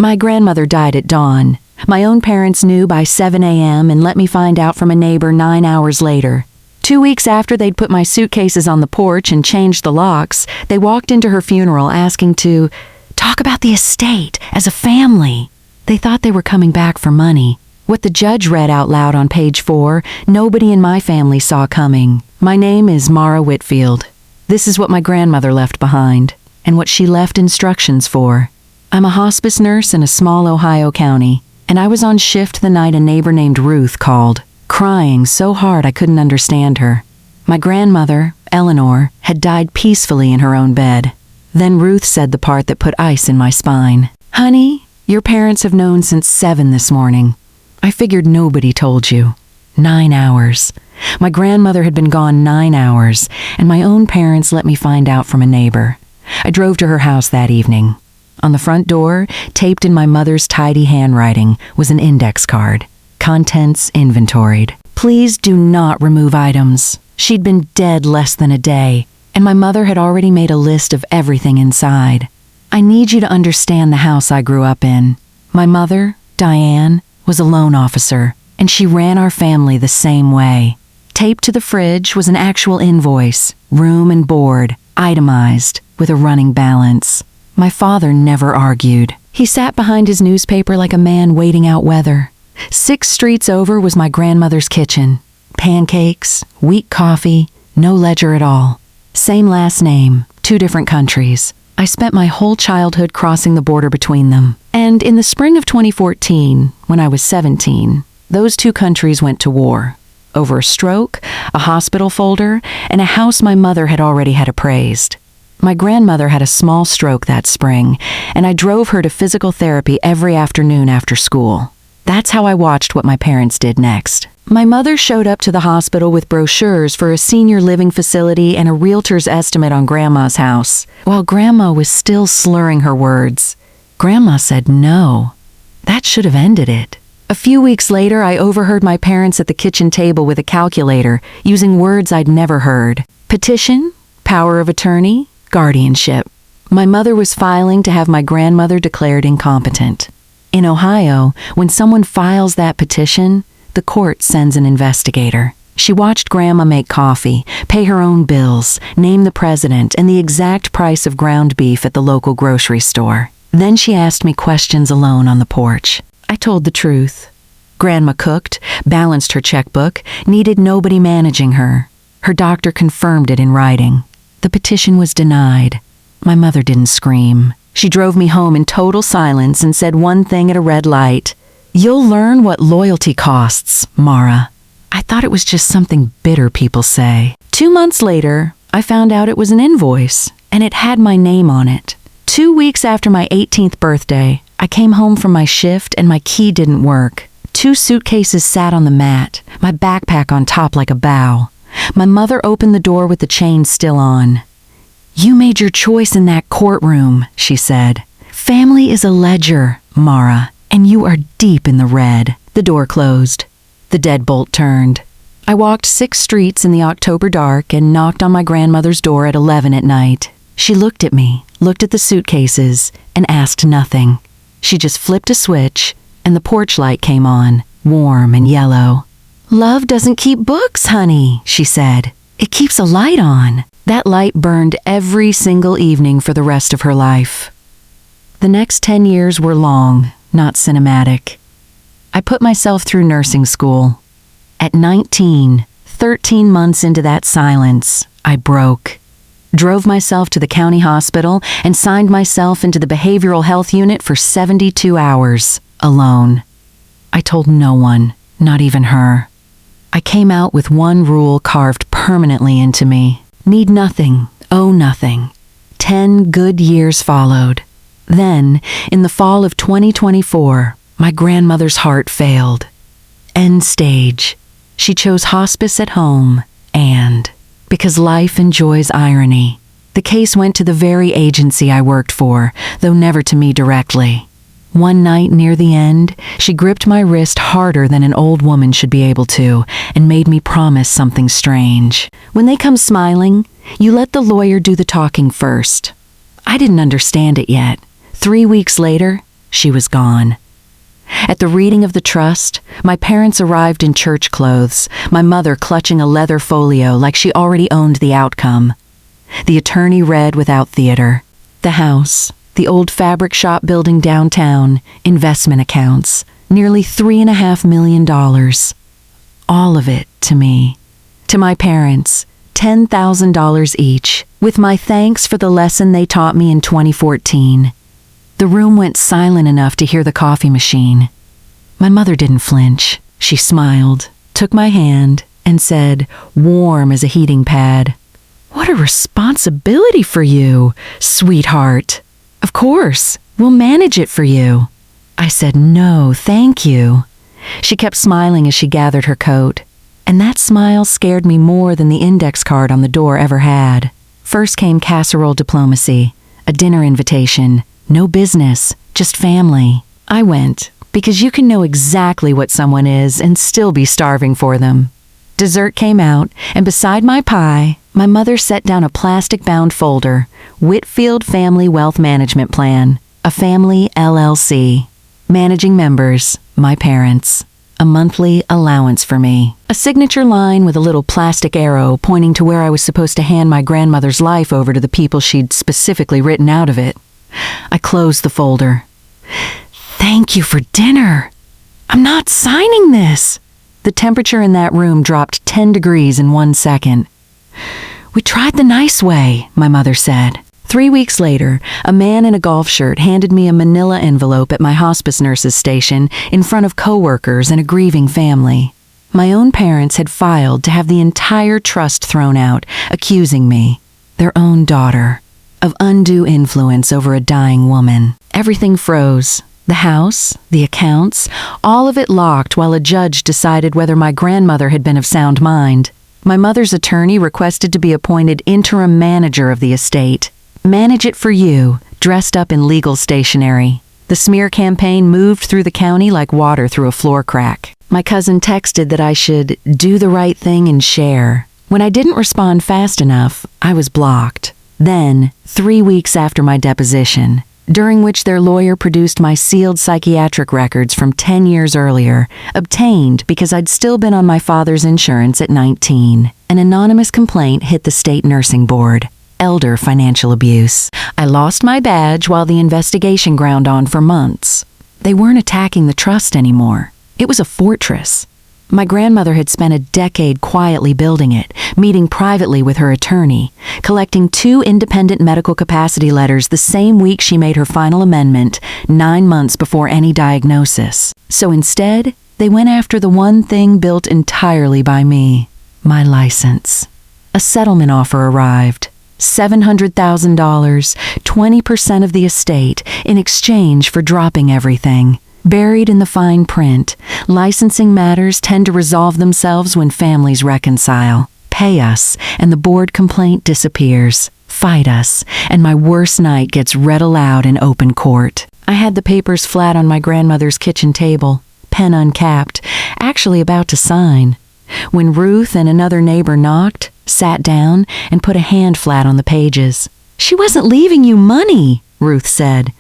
My grandmother died at dawn. My own parents knew by 7 a.m. and let me find out from a neighbor 9 hours later. 2 weeks after they'd put my suitcases on the porch and changed the locks, they walked into her funeral asking to talk about the estate as a family. They thought they were coming back for money. What the judge read out loud on page 4, nobody in my family saw coming. My name is Mara Whitfield. This is what my grandmother left behind, and what she left instructions for. I'm a hospice nurse in a small Ohio county, and I was on shift the night a neighbor named Ruth called, crying so hard I couldn't understand her. My grandmother, Eleanor, had died peacefully in her own bed. Then Ruth said the part that put ice in my spine. "Honey, your parents have known since 7 this morning. I figured nobody told you." 9 hours. My grandmother had been gone 9 hours, and my own parents let me find out from a neighbor. I drove to her house that evening. On the front door, taped in my mother's tidy handwriting, was an index card. Contents inventoried. Please do not remove items. She'd been dead less than a day, and my mother had already made a list of everything inside. I need you to understand the house I grew up in. My mother, Diane, was a loan officer, and she ran our family the same way. Taped to the fridge was an actual invoice, room and board, itemized, with a running balance. My father never argued. He sat behind his newspaper like a man waiting out weather. 6 streets over was my grandmother's kitchen. Pancakes, weak coffee, no ledger at all. Same last name, 2 different countries. I spent my whole childhood crossing the border between them. And in the spring of 2014, when I was 17, those 2 countries went to war. Over a stroke, a hospital folder, and a house my mother had already had appraised. My grandmother had a small stroke that spring, and I drove her to physical therapy every afternoon after school. That's how I watched what my parents did next. My mother showed up to the hospital with brochures for a senior living facility and a realtor's estimate on Grandma's house, while Grandma was still slurring her words. Grandma said no. That should have ended it. A few weeks later, I overheard my parents at the kitchen table with a calculator, using words I'd never heard. Petition, power of attorney, guardianship. My mother was filing to have my grandmother declared incompetent. In Ohio, when someone files that petition, the court sends an investigator. She watched Grandma make coffee, pay her own bills, name the president, and the exact price of ground beef at the local grocery store. Then she asked me questions alone on the porch. I told the truth. Grandma cooked, balanced her checkbook, needed nobody managing her. Her doctor confirmed it in writing. The petition was denied. My mother didn't scream. She drove me home in total silence and said one thing at a red light. "You'll learn what loyalty costs, Mara." I thought it was just something bitter people say. 2 months later, I found out it was an invoice, and it had my name on it. 2 weeks after my 18th birthday, I came home from my shift and my key didn't work. 2 suitcases sat on the mat, my backpack on top like a bow. My mother opened the door with the chain still on. "You made your choice in that courtroom," she said. "Family is a ledger, Mara, and you are deep in the red." The door closed. The deadbolt turned. I walked 6 streets in the October dark and knocked on my grandmother's door at 11 at night. She looked at me, looked at the suitcases, and asked nothing. She just flipped a switch, and the porch light came on, warm and yellow. "Love doesn't keep books, honey," she said. "It keeps a light on." That light burned every single evening for the rest of her life. The next 10 years were long, not cinematic. I put myself through nursing school. At 19, 13 months into that silence, I broke. Drove myself to the county hospital and signed myself into the behavioral health unit for 72 hours, alone. I told no one, not even her. I came out with one rule carved permanently into me. Need nothing, owe nothing. 10 good years followed. Then, in the fall of 2024, my grandmother's heart failed. End stage. She chose hospice at home, and, because life enjoys irony, the case went to the very agency I worked for, though never to me directly. One night near the end, she gripped my wrist harder than an old woman should be able to, and made me promise something strange. When they come smiling, you let the lawyer do the talking first. I didn't understand it yet. 3 weeks later, she was gone. At the reading of the trust, my parents arrived in church clothes, my mother clutching a leather folio like she already owned the outcome. The attorney read without theater. The house, the old fabric shop building downtown, investment accounts, nearly $3.5 million. All of it to me. To my parents, $10,000 each, with my thanks for the lesson they taught me in 2014. The room went silent enough to hear the coffee machine. My mother didn't flinch. She smiled, took my hand, and said, warm as a heating pad, "What a responsibility for you, sweetheart. Of course, we'll manage it for you." I said, "No, thank you." She kept smiling as she gathered her coat, and that smile scared me more than the index card on the door ever had. First came casserole diplomacy, a dinner invitation. No business, just family. I went, because you can know exactly what someone is and still be starving for them. Dessert came out, and beside my pie, my mother set down a plastic-bound folder, Whitfield Family Wealth Management Plan, a family LLC. Managing members, my parents. A monthly allowance for me. A signature line with a little plastic arrow pointing to where I was supposed to hand my grandmother's life over to the people she'd specifically written out of it. I closed the folder. "Thank you for dinner. I'm not signing this." The temperature in that room dropped 10 degrees in 1 second. "We tried the nice way," my mother said. 3 weeks later, a man in a golf shirt handed me a manila envelope at my hospice nurse's station in front of coworkers and a grieving family. My own parents had filed to have the entire trust thrown out, accusing me, their own daughter, of undue influence over a dying woman. Everything froze. The house, the accounts, all of it locked while a judge decided whether my grandmother had been of sound mind. My mother's attorney requested to be appointed interim manager of the estate. Manage it for you, dressed up in legal stationery. The smear campaign moved through the county like water through a floor crack. My cousin texted that I should do the right thing and share. When I didn't respond fast enough, I was blocked. Then, 3 weeks after my deposition, during which their lawyer produced my sealed psychiatric records from 10 years earlier, obtained because I'd still been on my father's insurance at 19, an anonymous complaint hit the state nursing board. Elder financial abuse. I lost my badge while the investigation ground on for months. They weren't attacking the trust anymore. It was a fortress. My grandmother had spent a decade quietly building it, meeting privately with her attorney, collecting 2 independent medical capacity letters the same week she made her final amendment, 9 months before any diagnosis. So instead, they went after the one thing built entirely by me, my license. A settlement offer arrived. $700,000, 20% of the estate, in exchange for dropping everything. Buried in the fine print, licensing matters tend to resolve themselves when families reconcile. Pay us, and the board complaint disappears. Fight us, and my worst night gets read aloud in open court. I had the papers flat on my grandmother's kitchen table, pen uncapped, actually about to sign, when Ruth and another neighbor knocked, sat down, and put a hand flat on the pages. "She wasn't leaving you money," Ruth said.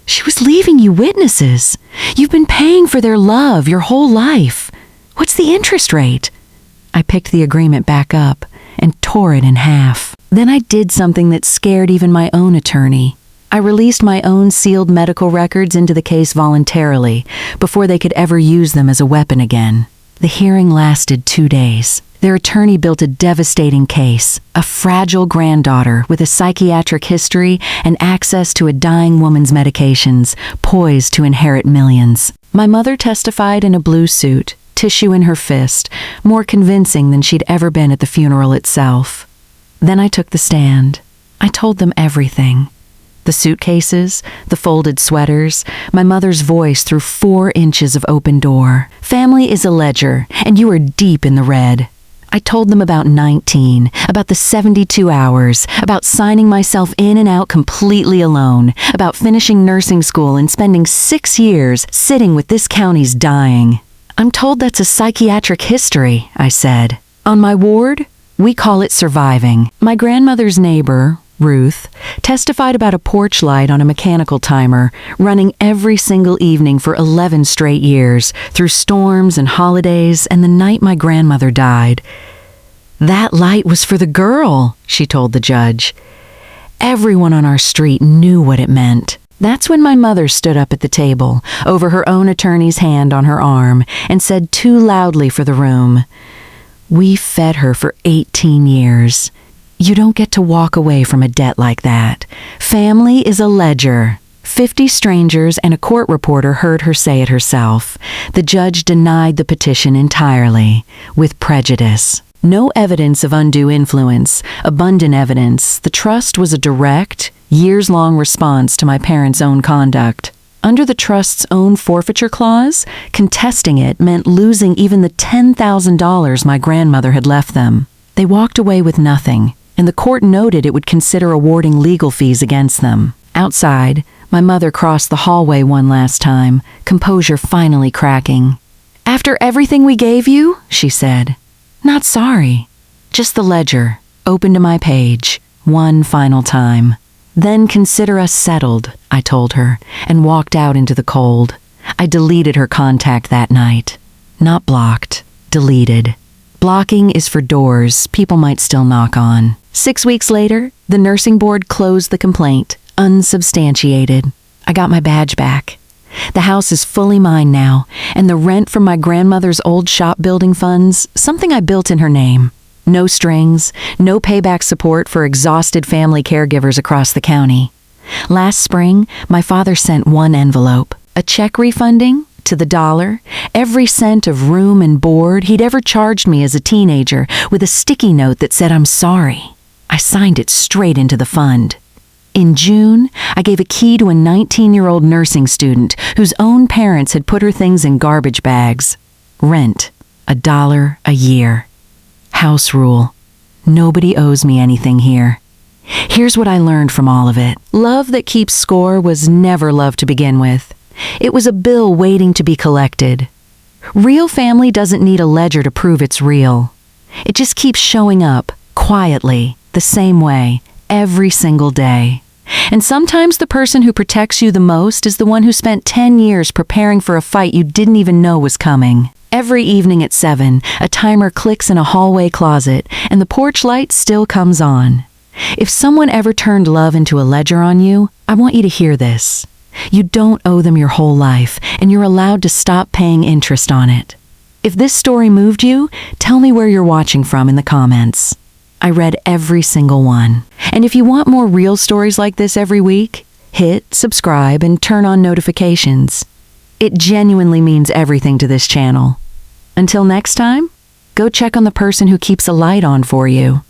"She was leaving you witnesses. You've been paying for their love your whole life. What's the interest rate?" I picked the agreement back up and tore it in half. Then I did something that scared even my own attorney. I released my own sealed medical records into the case voluntarily before they could ever use them as a weapon again. The hearing lasted 2 days. Their attorney built a devastating case, a fragile granddaughter with a psychiatric history and access to a dying woman's medications, poised to inherit millions. My mother testified in a blue suit, tissue in her fist, more convincing than she'd ever been at the funeral itself. Then I took the stand. I told them everything. The suitcases, the folded sweaters, my mother's voice through 4 inches of open door. Family is a ledger, and you are deep in the red. I told them about 19, about the 72 hours, about signing myself in and out completely alone, about finishing nursing school and spending 6 years sitting with this county's dying. "I'm told that's a psychiatric history," I said. "On my ward, we call it surviving." My grandmother's neighbor, Ruth, testified about a porch light on a mechanical timer running every single evening for 11 straight years, through storms and holidays and the night my grandmother died. That light was for the girl, she told the judge. Everyone on our street knew what it meant. That's when my mother stood up at the table, over her own attorney's hand on her arm, and said too loudly for the room, "We fed her for 18 years. You don't get to walk away from a debt like that. Family is a ledger." 50 strangers and a court reporter heard her say it herself. The judge denied the petition entirely, with prejudice. No evidence of undue influence, abundant evidence. The trust was a direct, years-long response to my parents' own conduct. Under the trust's own forfeiture clause, contesting it meant losing even the $10,000 my grandmother had left them. They walked away with nothing, and the court noted it would consider awarding legal fees against them. Outside, my mother crossed the hallway one last time, composure finally cracking. "After everything we gave you," she said. "Not sorry. Just the ledger, open to my page, one final time. Then consider us settled," I told her, and walked out into the cold. I deleted her contact that night. Not blocked, deleted. Blocking is for doors people might still knock on. 6 weeks later, the nursing board closed the complaint, unsubstantiated. I got my badge back. The house is fully mine now, and the rent from my grandmother's old shop building funds, something I built in her name. No strings, no payback support for exhausted family caregivers across the county. Last spring, my father sent one envelope, a check refunding, to the dollar, every cent of room and board he'd ever charged me as a teenager, with a sticky note that said I'm sorry. I signed it straight into the fund. In June, I gave a key to a 19-year-old nursing student whose own parents had put her things in garbage bags. Rent, $1 a year. House rule. Nobody owes me anything here. Here's what I learned from all of it. Love that keeps score was never love to begin with. It was a bill waiting to be collected. Real family doesn't need a ledger to prove it's real. It just keeps showing up, quietly, the same way, every single day. And sometimes the person who protects you the most is the one who spent 10 years preparing for a fight you didn't even know was coming. Every evening at 7, a timer clicks in a hallway closet, and the porch light still comes on. If someone ever turned love into a ledger on you, I want you to hear this. You don't owe them your whole life, and you're allowed to stop paying interest on it. If this story moved you, tell me where you're watching from in the comments. I read every single one. And if you want more real stories like this every week, hit subscribe and turn on notifications. It genuinely means everything to this channel. Until next time, go check on the person who keeps a light on for you.